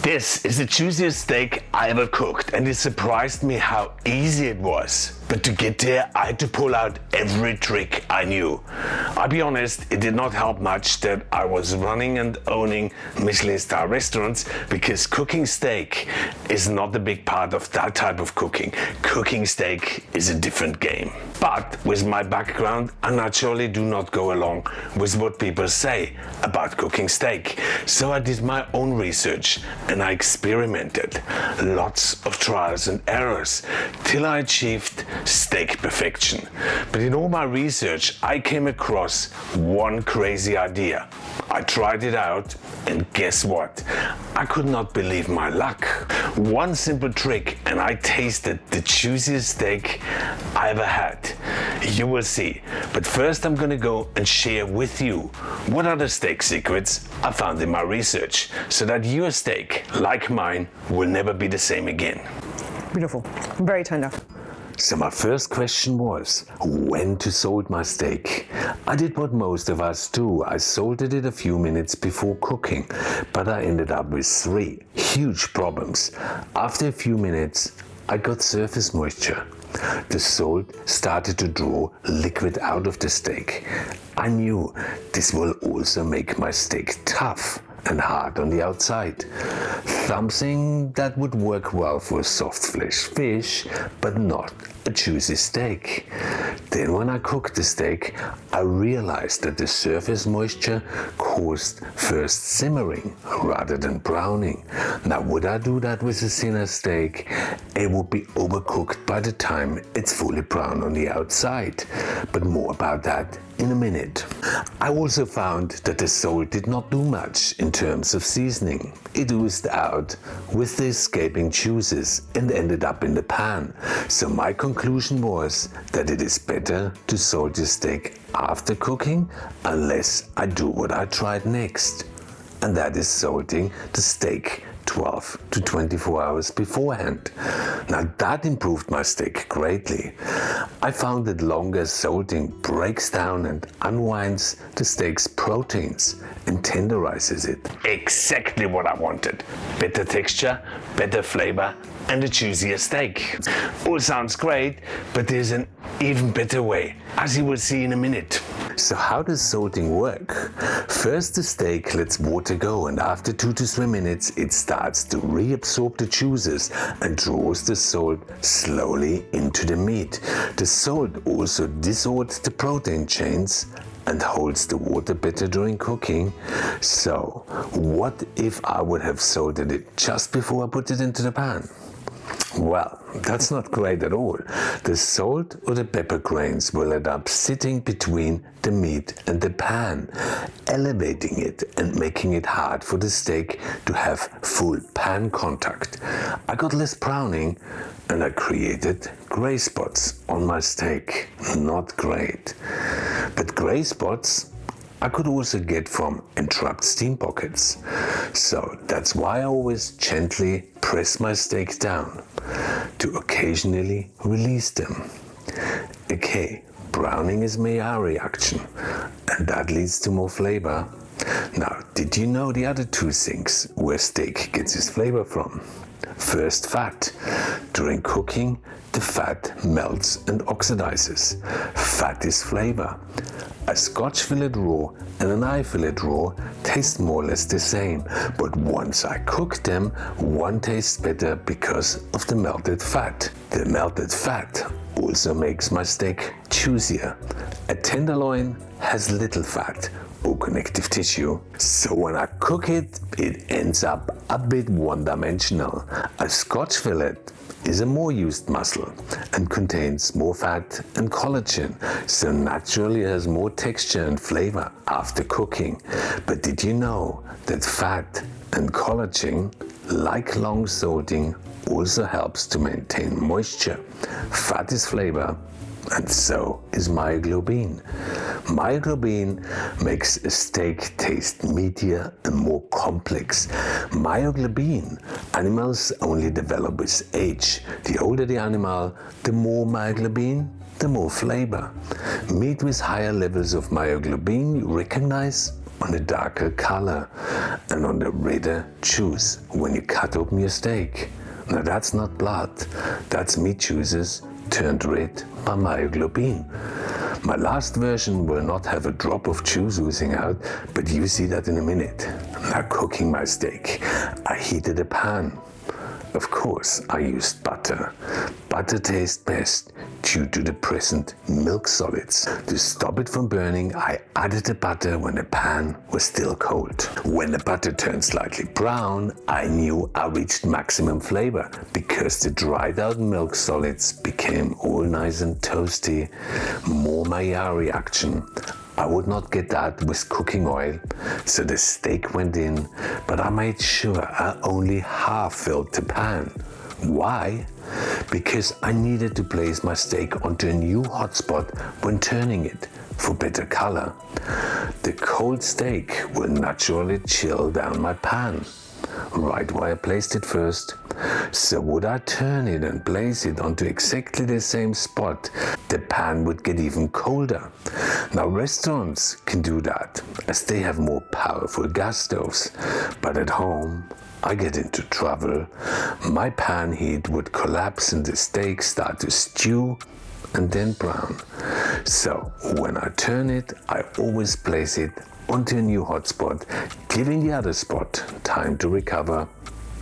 This is the juiciest steak I ever cooked, and it surprised me how easy it was. But to get there, I had to pull out every trick I knew. I'll be honest, it did not help much that I was running and owning Michelin-star restaurants, because cooking steak is not a big part of that type of cooking. Cooking steak is a different game. But with my background, I naturally do not go along with what people say about cooking steak. So I did my own research and I experimented. Lots of trials and errors till I achieved steak perfection. But in all my research, I came across one crazy idea. I tried it out, and guess what? I could not believe my luck. One simple trick and I tasted the juiciest steak I ever had. You will see. But first I'm gonna go and share with you what are the steak secrets I found in my research, so that your steak, like mine, will never be the same again. Beautiful, very tender. So my first question was, when to salt my steak? I did what most of us do. I salted it a few minutes before cooking, but I ended up with 3 huge problems. After a few minutes, I got surface moisture. The salt started to draw liquid out of the steak. I knew this will also make my steak tough and hard on the outside. Something that would work well for soft flesh fish, but not a juicy steak. Then when I cooked the steak, I realized that the surface moisture caused first simmering rather than browning. Now would I do that with a thinner steak? It would be overcooked by the time it's fully brown on the outside. But more about that in a minute. I also found that the salt did not do much in terms of seasoning. It oozed out with the escaping juices and ended up in the pan. So my conclusion was that it is better to salt the steak after cooking, unless I do what I tried next. And that is salting the steak 12 to 24 hours beforehand. Now that improved my steak greatly. I found that longer salting breaks down and unwinds the steak's proteins and tenderizes it. Exactly what I wanted. Better texture, better flavor, and a juicier steak. All sounds great, but there's an even better way, as you will see in a minute. So how does salting work? First the steak lets water go, and after 2 to 3 minutes it starts to reabsorb the juices and draws the salt slowly into the meat. The salt also disords the protein chains and holds the water better during cooking. So what if I would have salted it just before I put it into the pan? Well, that's not great at all. The salt or the pepper grains will end up sitting between the meat and the pan, elevating it and making it hard for the steak to have full pan contact. I got less browning and I created gray spots on my steak. Not great. But gray spots I could also get from entrapped steam pockets. So that's why I always gently press my steak down to occasionally release them. Okay, browning is Maillard reaction, and that leads to more flavor. Now, did you know the other 2 things where steak gets its flavor from? First, fat. During cooking, the fat melts and oxidizes. Fat is flavor. A Scotch fillet raw and an eye fillet raw taste more or less the same, but once I cook them, one tastes better because of the melted fat. The melted fat also makes my steak juicier. A tenderloin has little fat or connective tissue, so when I cook it, it ends up a bit one-dimensional. A Scotch fillet is a more used muscle and contains more fat and collagen, so naturally it has more texture and flavor after cooking. But did you know that fat and collagen, like long salting, also helps to maintain moisture? Fat is flavor, and so is myoglobin. Myoglobin makes a steak taste meatier and more complex. Myoglobin animals only develop with age. The older the animal, the more myoglobin, the more flavor. Meat with higher levels of myoglobin you recognize on the darker color and on the redder juice when you cut open your steak. Now that's not blood, that's meat juices turned red by myoglobin. My last version will not have a drop of juice oozing out, but you see that in a minute. Now cooking my steak, I heated a pan. Of course, I used butter. Butter tastes best due to the present milk solids. To stop it from burning, I added the butter when the pan was still cold. When the butter turned slightly brown, I knew I reached maximum flavor because the dried out milk solids became all nice and toasty. More Maillard action. I would not get that with cooking oil, so the steak went in, but I made sure I only half filled the pan. Why? Because I needed to place my steak onto a new hot spot when turning it for better color. The cold steak will naturally chill down my pan, right where I placed it first. So would I turn it and place it onto exactly the same spot, the pan would get even colder. Now restaurants can do that as they have more powerful gas stoves, but at home I get into trouble. My pan heat would collapse and the steak start to stew and then brown. So when I turn it, I always place it onto a new hot spot, giving the other spot time to recover,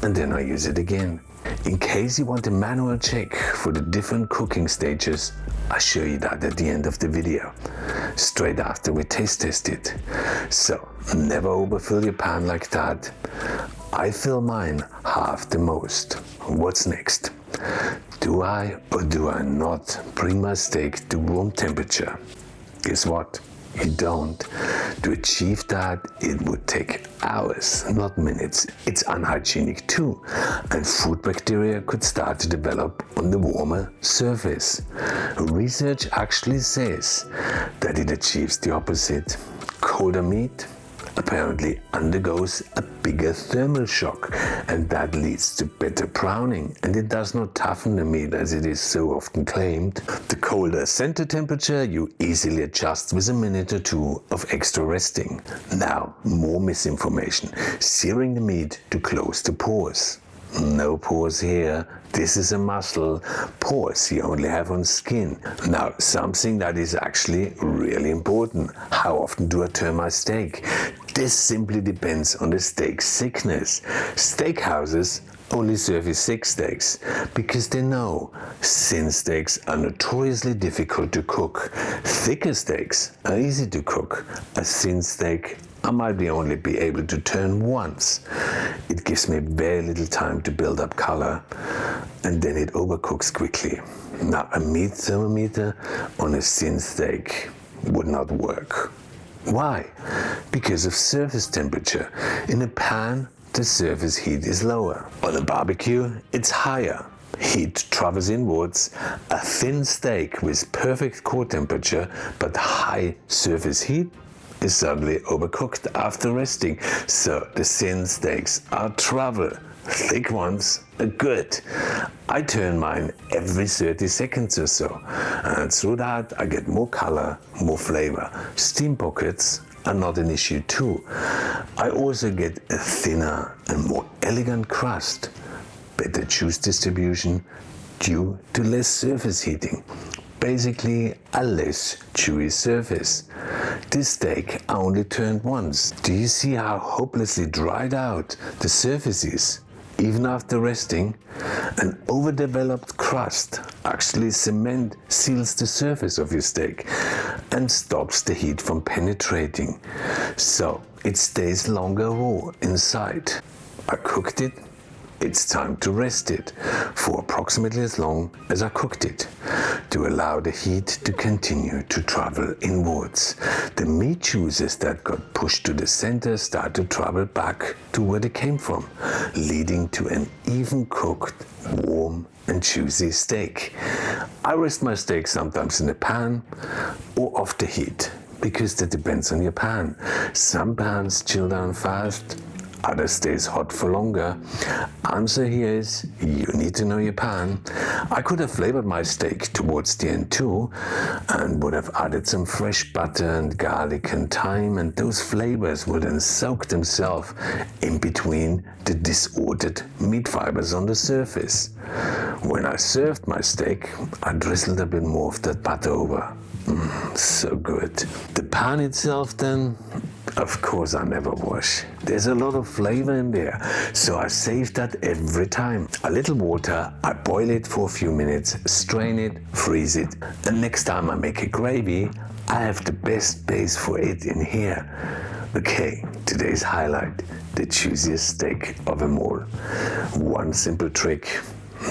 and then I use it again. In case you want a manual check for the different cooking stages, I'll show you that at the end of the video, straight after we taste test it. So never overfill your pan like that. I fill mine half the most. What's next? Do I or do I not bring my steak to room temperature? Guess what? You don't. To achieve that, it would take hours, not minutes. It's unhygienic too, and food bacteria could start to develop on the warmer surface. Research actually says that it achieves the opposite. Colder meat apparently undergoes a bigger thermal shock, and that leads to better browning, and it does not toughen the meat as it is so often claimed. The colder center temperature you easily adjust with a minute or two of extra resting. Now, more misinformation. Searing the meat to close the pores. No pores here. This is a muscle. Pores you only have on skin. Now, something that is actually really important. How often do I turn my steak? This simply depends on the steak's thickness. Steakhouses only service 6 steaks because they know thin steaks are notoriously difficult to cook. Thicker steaks are easy to cook. A thin steak I might only be able to turn once. It gives me very little time to build up color, and then it overcooks quickly. Now, a meat thermometer on a thin steak would not work. Why? Because of surface temperature. In a pan, the surface heat is lower. On a barbecue, it's higher. Heat travels inwards. A thin steak with perfect core temperature but high surface heat is suddenly overcooked after resting. So the thin steaks are trouble. Thick ones are good. I turn mine every 30 seconds or so, and through that I get more color, more flavor. Steam pockets are not an issue too. I also get a thinner and more elegant crust, better juice distribution due to less surface heating. Basically a less chewy surface. This steak I only turned once. Do you see how hopelessly dried out the surface is? Even after resting, an overdeveloped crust actually seals the surface of your steak and stops the heat from penetrating. So it stays longer raw inside. I cooked it. It's time to rest it for approximately as long as I cooked it to allow the heat to continue to travel inwards. The meat juices that got pushed to the center start to travel back to where they came from, leading to an even cooked, warm and juicy steak. I rest my steak sometimes in a pan or off the heat because that depends on your pan. Some pans chill down fast, others stays hot for longer. Answer here is you need to know your pan. I could have flavored my steak towards the end too, and would have added some fresh butter and garlic and thyme, and those flavors would then soak themselves in between the disordered meat fibers on the surface. When I served my steak, I drizzled a bit more of that butter over. So good. The pan itself then, of course I never wash. There's a lot of flavor in there, so I save that every time. A little water, I boil it for a few minutes, strain it, freeze it, and next time I make a gravy, I have the best base for it in here. Okay, today's highlight, the juiciest steak of them all. One simple trick,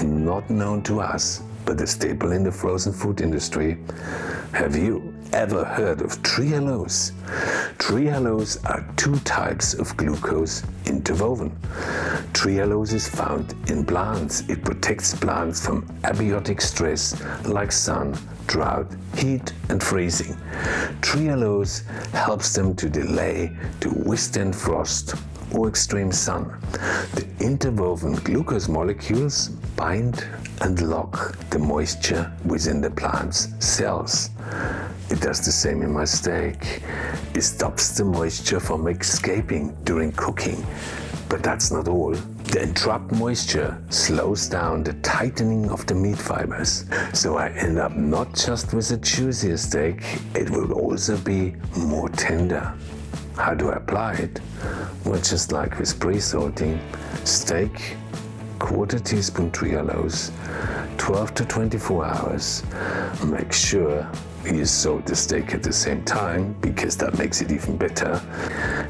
not known to us, but a staple in the frozen food industry. Have you ever heard of trehalose? Trehalose are two types of glucose interwoven. Trehalose is found in plants. It protects plants from abiotic stress like sun, drought, heat, and freezing. Trehalose helps them to withstand frost or extreme sun. The interwoven glucose molecules bind and lock the moisture within the plant's cells. It does the same in my steak. It stops the moisture from escaping during cooking. But that's not all. The entrapped moisture slows down the tightening of the meat fibers. So I end up not just with a juicier steak, it will also be more tender. How do I apply it? Well, just like with pre-salting, steak, quarter teaspoon trehalose, 12 to 24 hours. Make sure you salt the steak at the same time, because that makes it even better.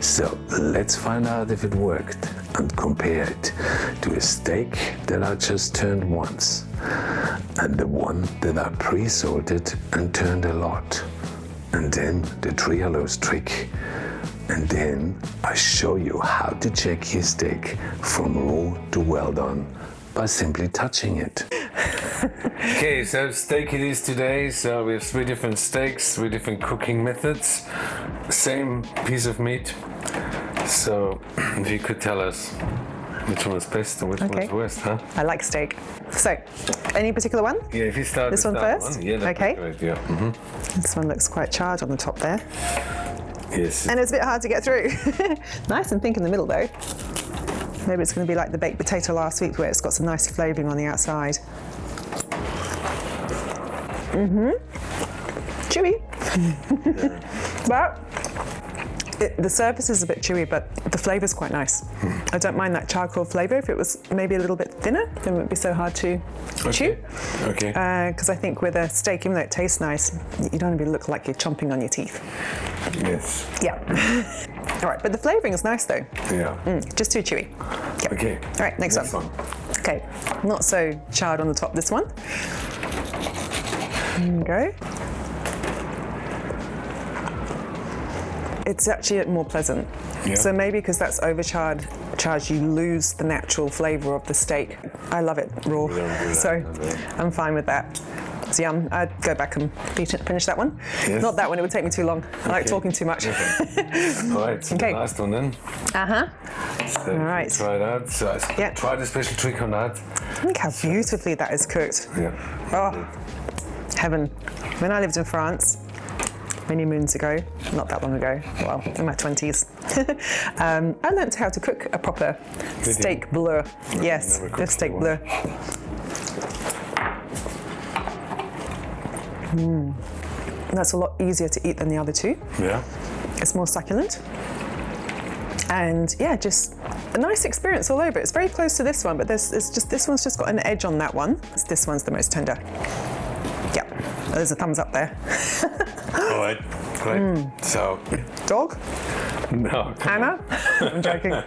So let's find out if it worked and compare it to a steak that I just turned once and the one that I pre-salted and turned a lot. And then the trehalose trick. And then I show you how to check your steak from raw to well done by simply touching it. Okay, so steak it is today. So we have 3 different steaks, 3 different cooking methods, same piece of meat. So if you could tell us which one is best and which one is worst, huh? I like steak. So, any particular one? Yeah, if you start This with one that first? one. Yeah, that'd Okay. be great, yeah. This one looks quite charred on the top there. Yes. And it's a bit hard to get through. Nice and thick in the middle though. Maybe it's going to be like the baked potato last week where it's got some nice flavouring on the outside. Chewy. But the surface is a bit chewy, but the flavour's quite nice. I don't mind that charcoal flavour. If it was maybe a little bit thinner, then it wouldn't be so hard to chew. Okay. Because I think with a steak, even though it tastes nice, you don't want to look like you're chomping on your teeth. Yes. Yeah. All right, but the flavouring is nice though. Yeah. Just too chewy. Yeah. Okay. All right, next one. Okay, not so charred on the top, this one. There you go. It's actually more pleasant. Yeah. So maybe because that's overcharged, you lose the natural flavour of the steak. I love it raw, so I'm fine with that. So yeah, I'd go back and finish that one. Yes. Not that one, it would take me too long. I like talking too much. All right, so Okay. the last one then. Uh-huh. So All right. try that. So I Yeah. tried a special trick on that. Look how beautifully that is cooked. Yeah. Oh, heaven. When I lived in France, many moons ago, not that long ago, well, in my 20s, I learnt how to cook a proper steak bleu. Yes, never the cooked steak before. bleu. That's a lot easier to eat than the other two. Yeah. It's more succulent. And yeah, just a nice experience all over. It's very close to this one, but this one's just got an edge on that one. This one's the most tender. Yeah, there's a thumbs up there. All right. Great. So. Dog? No. Anna? I'm joking.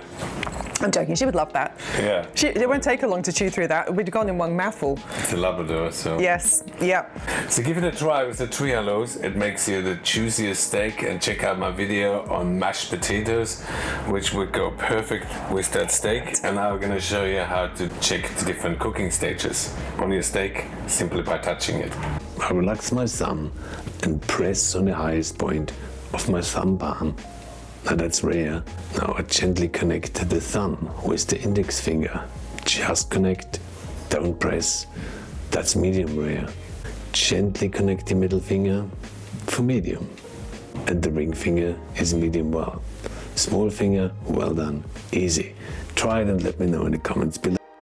I'm joking, she would love that. Yeah. It won't take her long to chew through that. We'd have gone in one mouthful. It's a Labrador, so. Yes, yeah. So give it a try with the trehalose. It makes you the juiciest steak. And check out my video on mashed potatoes, which would go perfect with that steak. And now I'm gonna show you how to check the different cooking stages on your steak simply by touching it. I relax my thumb and press on the highest point of my thumb palm. Now that's rare. Now I gently connect the thumb with the index finger. Just connect, don't press. That's medium rare. Gently connect the middle finger for medium. And the ring finger is medium well. Small finger, well done, easy. Try it and let me know in the comments below.